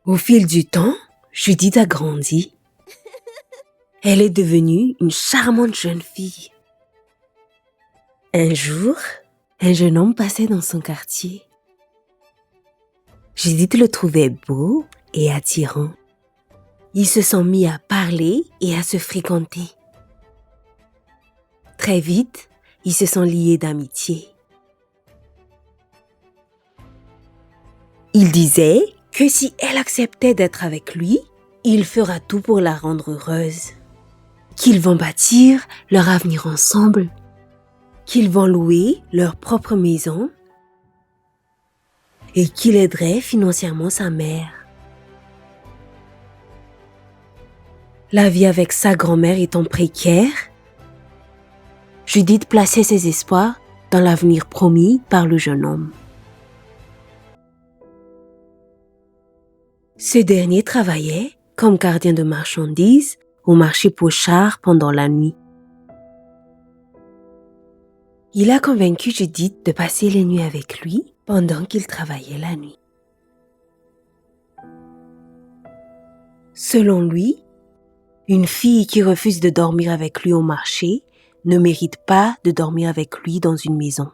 Au fil du temps, Judith a grandi. Elle est devenue une charmante jeune fille. Un jour, un jeune homme passait dans son quartier. Judith le trouvait beau et attirant. Ils se sont mis à parler et à se fréquenter. Très vite, ils se sont liés d'amitié. Il disait que si elle acceptait d'être avec lui, il fera tout pour la rendre heureuse. Qu'ils vont bâtir leur avenir ensemble. Qu'ils vont louer leur propre maison et qu'il aiderait financièrement sa mère. La vie avec sa grand-mère étant précaire, Judith plaçait ses espoirs dans l'avenir promis par le jeune homme. Ce dernier travaillait comme gardien de marchandises au marché Pochard pendant la nuit. Il a convaincu Judith de passer les nuits avec lui pendant qu'il travaillait la nuit. Selon lui, une fille qui refuse de dormir avec lui au marché ne mérite pas de dormir avec lui dans une maison.